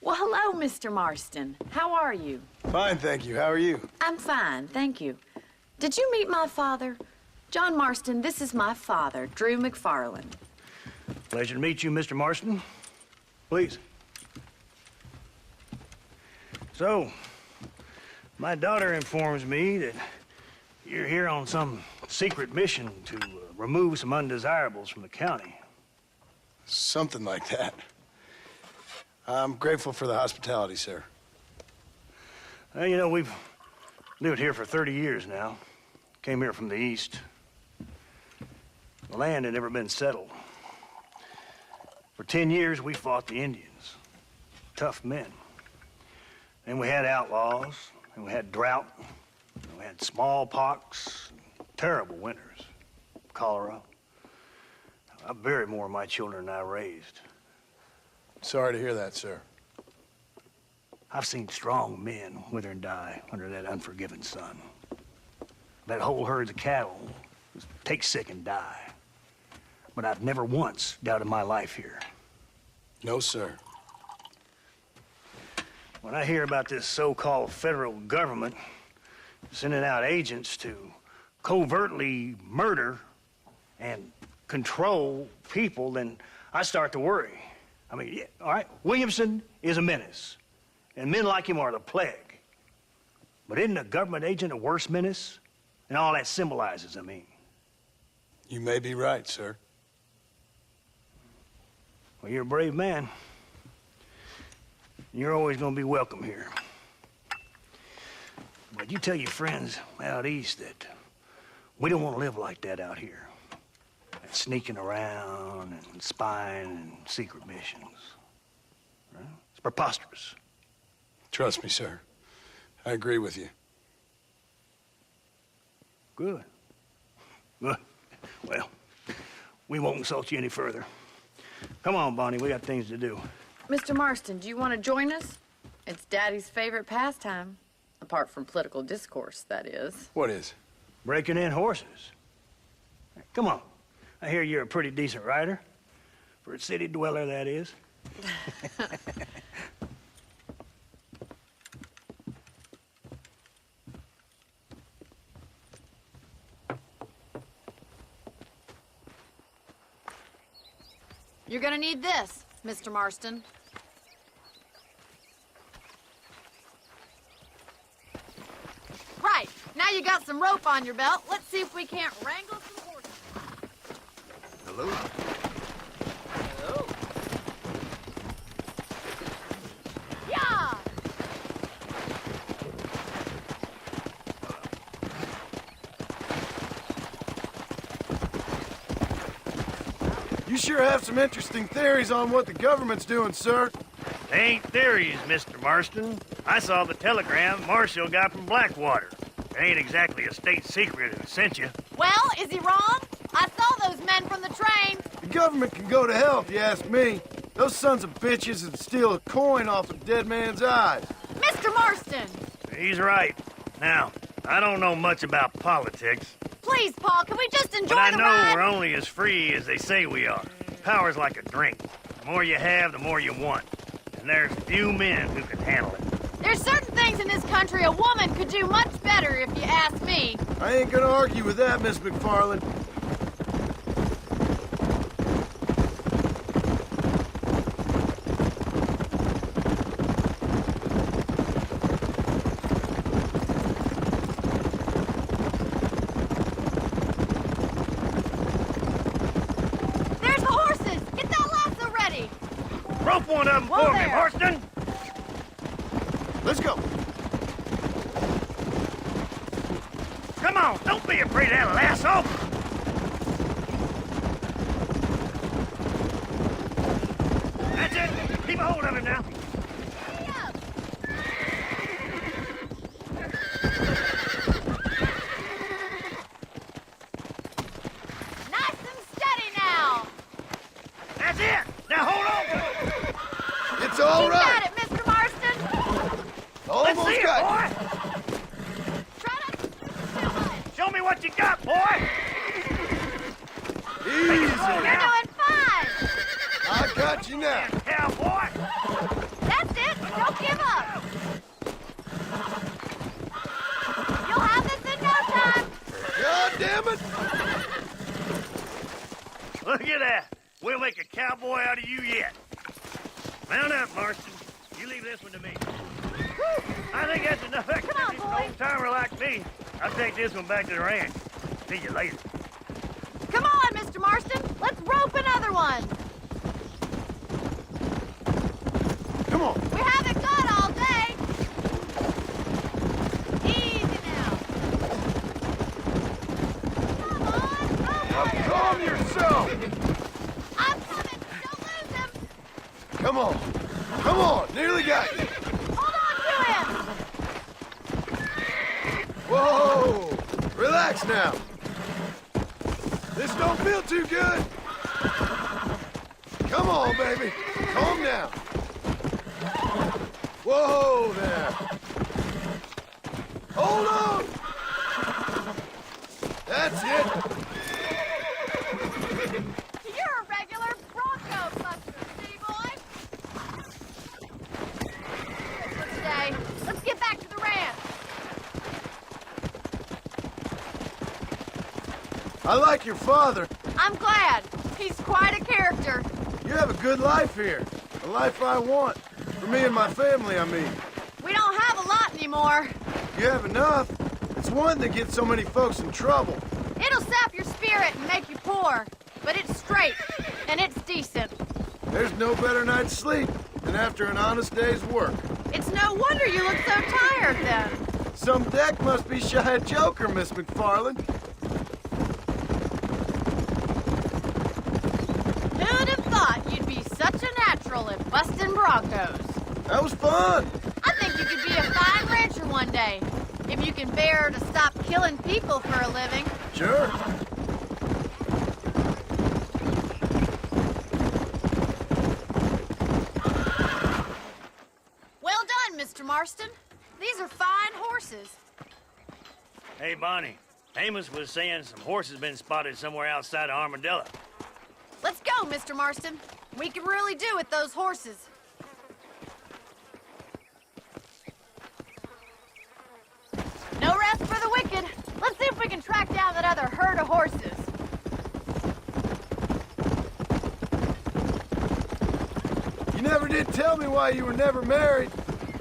Well, hello, Mr. Marston. How are you? Fine, thank you. How are you? I'm fine, thank you. Did you meet my father? John Marston, this is my father, Drew McFarland. Pleasure to meet you, Mr. Marston. Please. So, my daughter informs me that you're here on some secret mission to remove some undesirables from the county. Something like that. I'm grateful for the hospitality, sir. Well, you know, we've lived here for 30 years now. Came here from the east. The land had never been settled. For 10 years, we fought the Indians. Tough men. Then we had outlaws, and we had drought, and we had smallpox, terrible winters, cholera. I buried more of my children than I raised. Sorry to hear that, sir. I've seen strong men wither and die under that unforgiving sun. That whole herds of cattle just take sick and die. But I've never once doubted my life here. No, sir. When I hear about this so-called federal government sending out agents to covertly murder and control people, then I start to worry. I mean, yeah, all right, Williamson is a menace, and men like him are the plague. But isn't a government agent a worse menace? And all that symbolizes, I mean. You may be right, sir. Well, you're a brave man. You're always gonna be welcome here. But you tell your friends out east that we don't want to live like that out here. Sneaking around and spying and secret missions. Right? It's preposterous. Trust me, sir. I agree with you. Good. Good. Well, we won't insult you any further. Come on, Bonnie, we got things to do. Mr. Marston, do you want to join us? It's Daddy's favorite pastime. Apart from political discourse, that is. What is? Breaking in horses. Come on. I hear you're a pretty decent rider. For a city dweller, that is. You're gonna need this, Mr. Marston. Right, now you got some rope on your belt. Let's see if we can't wrangle some horses. Hello? Hello. Yeah! You sure have some interesting theories on what the government's doing, sir. They ain't theories, Mr. Marston. I saw the telegram Marshall got from Blackwater. It ain't exactly a state secret who sent you. Well, is he wrong? I saw those men from the train. The government can go to hell if you ask me. Those sons of bitches would steal a coin off a dead man's eyes. Mr. Marston! He's right. Now, I don't know much about politics, Please, Paul, can we just enjoy but I the know ride? we're only as free as they say we are. Power's like a drink. The more you have, the more you want. And there's few men who can handle it. There's certain things in this country a woman could do much better, if you ask me. I ain't gonna argue with that, Miss McFarland. There's the horses! Get that lasso ready! Rope one of them Whoa for me, there. Marston! Let's go. Come on, don't be afraid of that lasso! That's it! Keep a hold of him now. Nice and steady now! That's it! Now hold on! It's all You right. got it, Mr. Marston! Let's Almost see it, got boy! Try not to too much. Show me what you got, boy! you. Easy. You're doing fine! I got you now. Cowboy! That's it! Look at that. We'll make a cowboy out of you yet. Mount up, Marston. You leave this one to me. I think that's enough activity for an old-timer like me. I'll take this one back to the ranch. See you later. Come on, Mr. Marston. Let's rope another one. Come on. We haven't got all day. Easy now. Come on, rope Now it. calm yourself. I'm coming. Don't lose him. Come on. Come on. Nearly got you. Hold on to him. Whoa. Relax now. This don't feel too good. Come on, baby. Calm down. Whoa there. Hold on. That's it. You're a regular Bronco buster, C-boy. Good for today. Let's get back to the ranch. I like your father. I'm glad. He's quite a character. You have a good life here. A life I want. For me and my family, I mean. We don't have a lot anymore. You have enough. It's one that gets so many folks in trouble. It'll sap your spirit and make you poor. But it's straight, and it's decent. There's no better night's sleep than after an honest day's work. It's no wonder you look so tired, then. Some deck must be shy of Joker, Miss McFarland. Who'd have thought you'd be such a natural at busting Broncos? That was fun. I think you could be a fine rancher one day, if you can bear to stop killing people for a living. Sure. Well done, Mr. Marston. These are fine horses. Hey, Bonnie. Amos was saying some horses been spotted somewhere outside of Armadillo. Let's go, Mr. Marston. We can really do with those horses. No rest for the wicked. Let's see if we can track down that other herd of horses. You never did tell me why you were never married.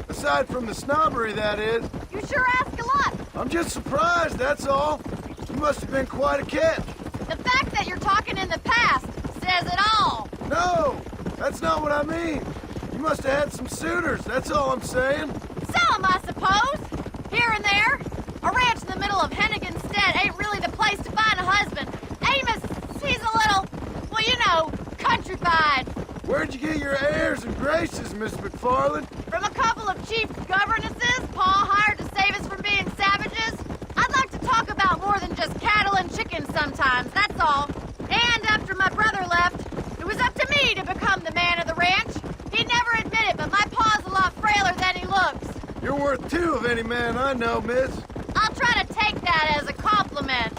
Aside from the snobbery, that is. You sure ask a lot. I'm just surprised, that's all. You must have been quite a catch. The fact that you're talking in the past says it all. No, that's not what I mean. You must have had some suitors, that's all I'm saying. Some, I suppose. Here and there. A ranch in the middle of Hennigan's Stead ain't really the place to find a husband. Amos, he's a little, well, you know, countrified. Where'd you get your airs and graces, Miss McFarland? From a couple of chief governesses Pa hired to save us from being savages. I'd like to talk about more than just cattle and chickens sometimes, that's all. And after my brother left, it was up to me to become the man of the ranch. He'd never admit it, but my pa's a lot frailer than he looks. You're worth two of any man I know, miss. I'll try to take that as a compliment.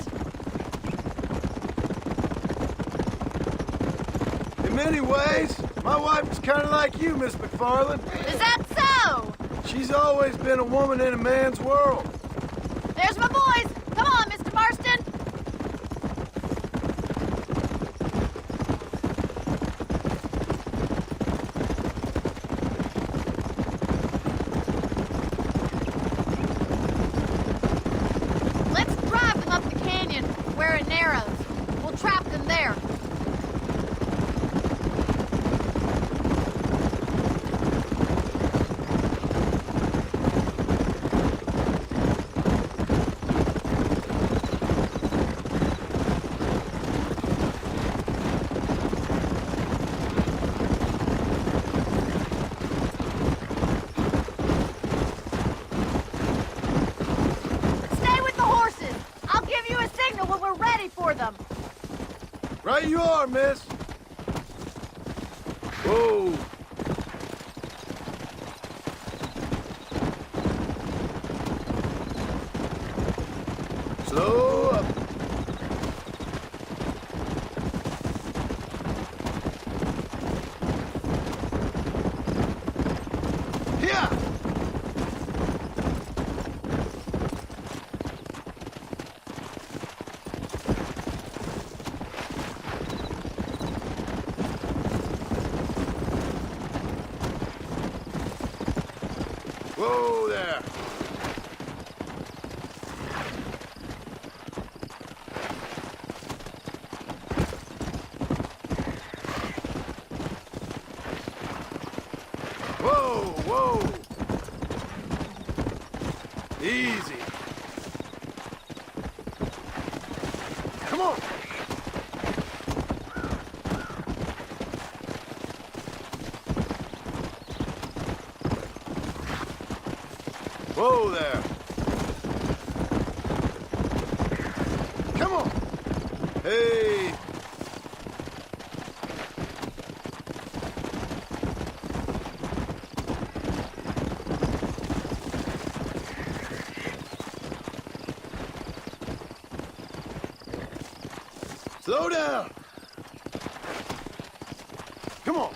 In many ways, my wife is kind of like you, Miss McFarland. Is that so? She's always been a woman in a man's world. There's my boys. Come on, Mr. Marston. Let's drive them up the canyon where it narrows. We'll trap them there. Stay with the horses. I'll give you a signal when we're ready for them. Right you are, miss. Whoa. Slow up. Yeah. Whoa there. Whoa, whoa. Easy. Come on. Whoa there. Come on. Hey. Slow down. Come on.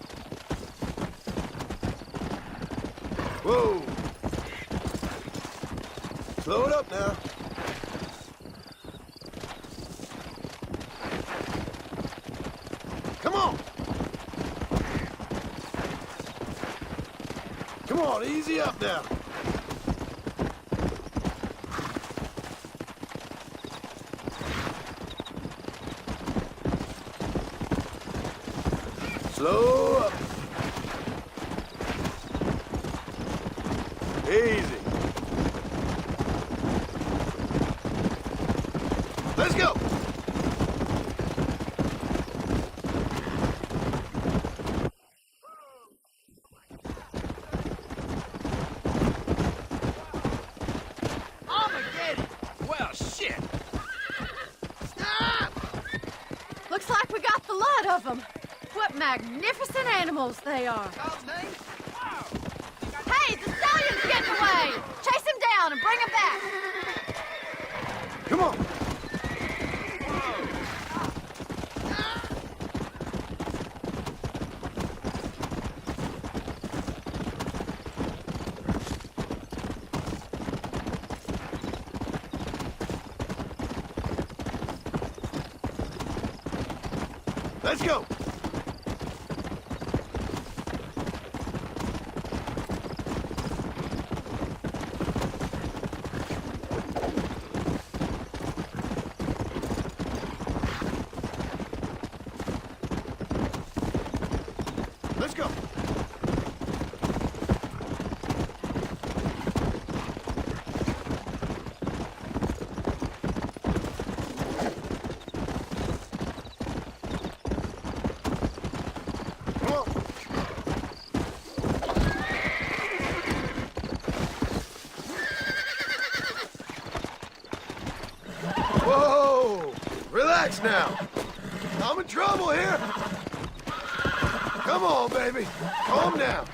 Whoa. Slow it up now. Come on. Come on, easy up now. Slow up. Easy. Let's go. Armageddon! Well, shit! Stop! Looks like we got the lot of them. What magnificent animals they are. Dog's name? Wow! Hey, the stallion's getting away! Chase him down and bring him back! Come on. Let's go. Let's go. Come on. Whoa! Relax now. I'm in trouble here. Come on, baby. Calm down.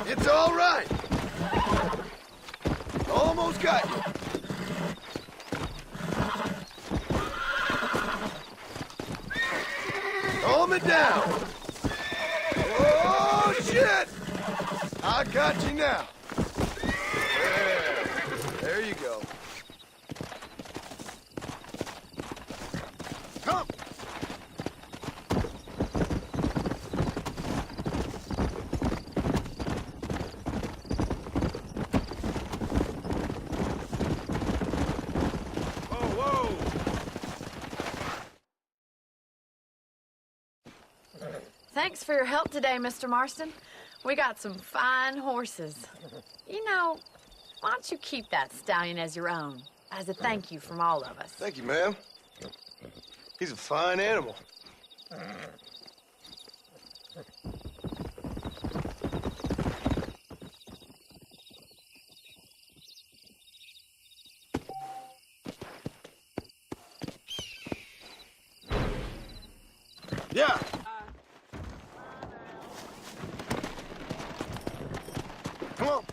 It's all right. Almost got you. Calm it down. Oh, shit! I got you now. There you go. Come. Whoa, whoa. Thanks for your help today, Mr. Marston. We got some fine horses. You know, why don't you keep that stallion as your own, as a thank you from all of us? Thank you, ma'am. He's a fine animal. Yeah. Come on.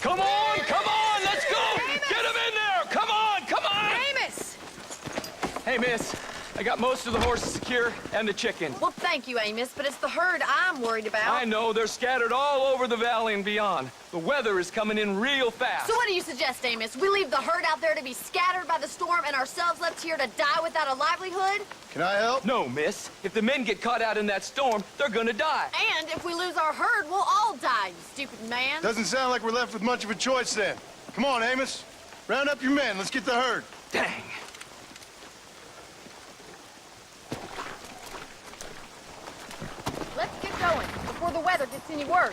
Come on, let's go! Get him in there! Come on! Hey, miss. I got most of the horses secure and the chicken. Well, thank you, Amos, but it's the herd I'm worried about. I know, they're scattered all over the valley and beyond. The weather is coming in real fast. So what do you suggest, Amos? We leave the herd out there to be scattered by the storm and ourselves left here to die without a livelihood? Can I help? No, miss. If the men get caught out in that storm, they're gonna die. And if we lose our herd, we'll all die, you stupid man. Doesn't sound like we're left with much of a choice then. Come on, Amos. Round up your men. Let's get the herd. Dang. Let's get going before the weather gets any worse.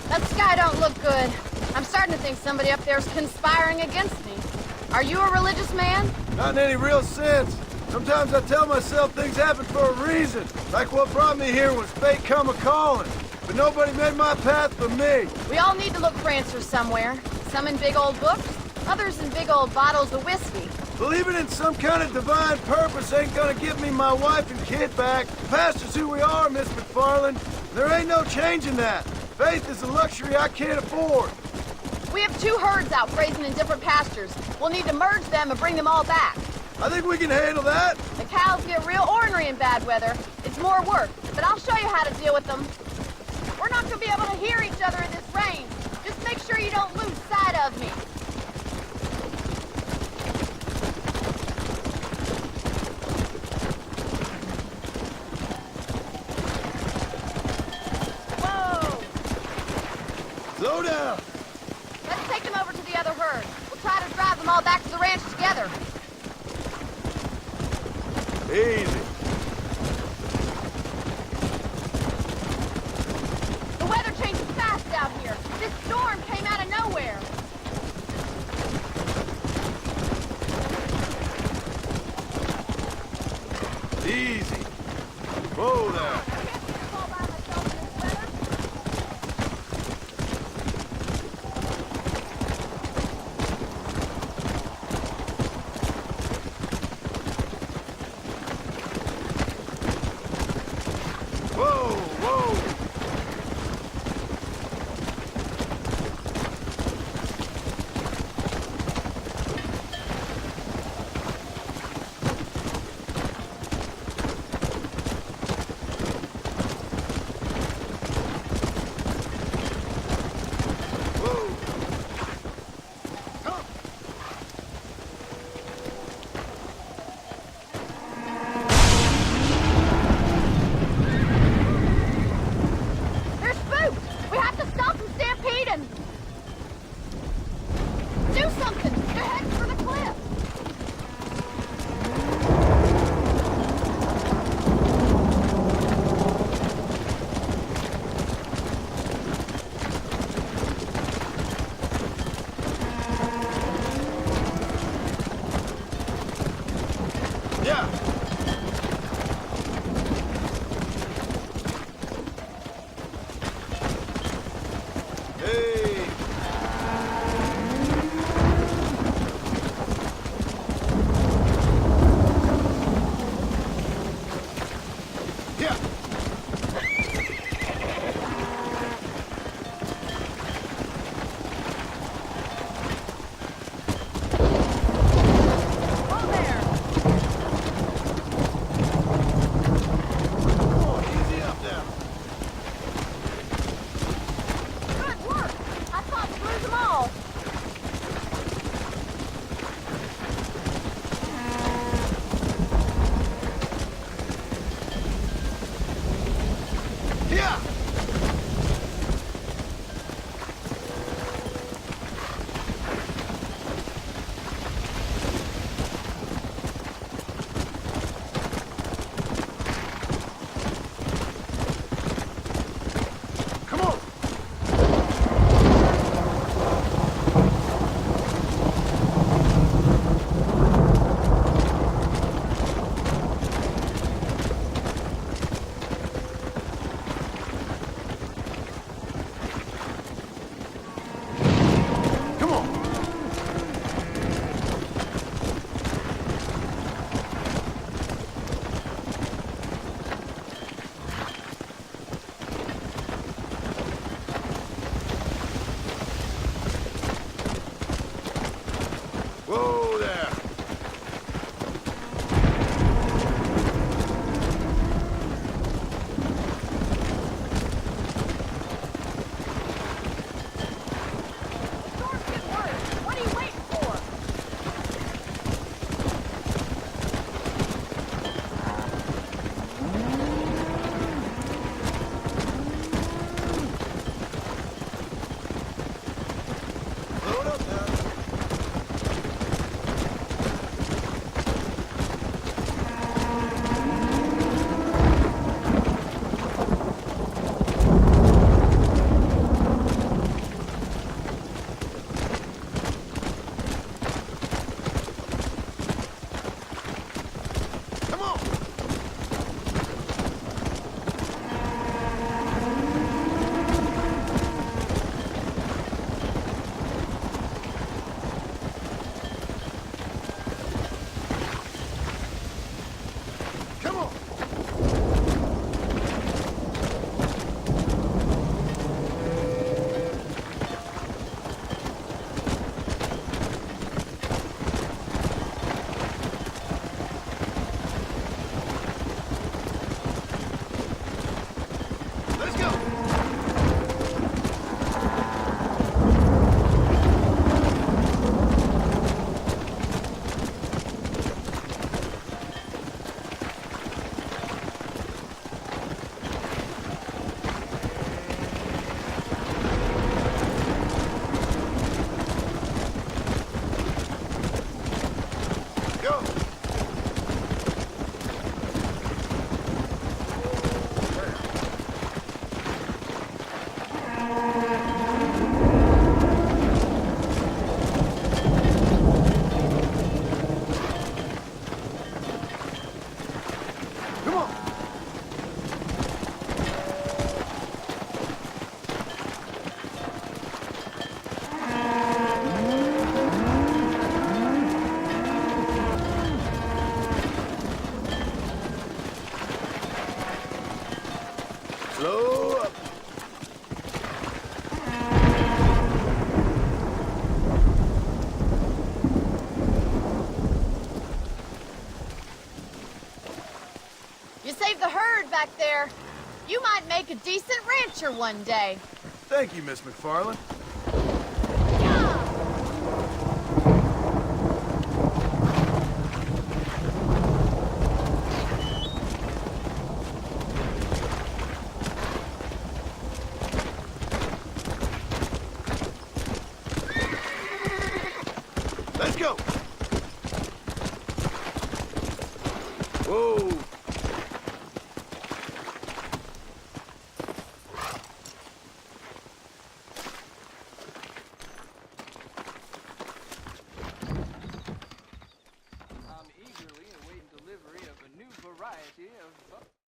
That sky don't look good. I'm starting to think somebody up there's conspiring against me. Are you a religious man? Not in any real sense. Sometimes I tell myself things happen for a reason. Like what brought me here was fate come a-calling. But nobody made my path for me. We all need to look for answers somewhere. Some in big old books, others in big old bottles of whiskey. Believing in some kind of divine purpose ain't gonna give me my wife and kid back. The past is who we are, Miss McFarland. There ain't no changing that. Faith is a luxury I can't afford. We have 2 herds out grazing in different pastures. We'll need to merge them and bring them all back. I think we can handle that. The cows get real ornery in bad weather. It's more work, but I'll show you how to deal with them. We're not gonna be able to hear each other in this rain. Just make sure you don't lose sight of me. Whoa! Slow down. Let's take them over to the other herd. We'll try to drive them all back to the ranch together. Easy. The weather changes fast out here. This storm came out of nowhere. Easy. Whoa there. I can't do this all by myself in this weather. Whoa, whoa. Come on. Slow up. You saved the herd back there. You might make a decent rancher one day. Thank you, Miss McFarland. Let's go. Whoa. I'm eagerly awaiting delivery of a new variety of...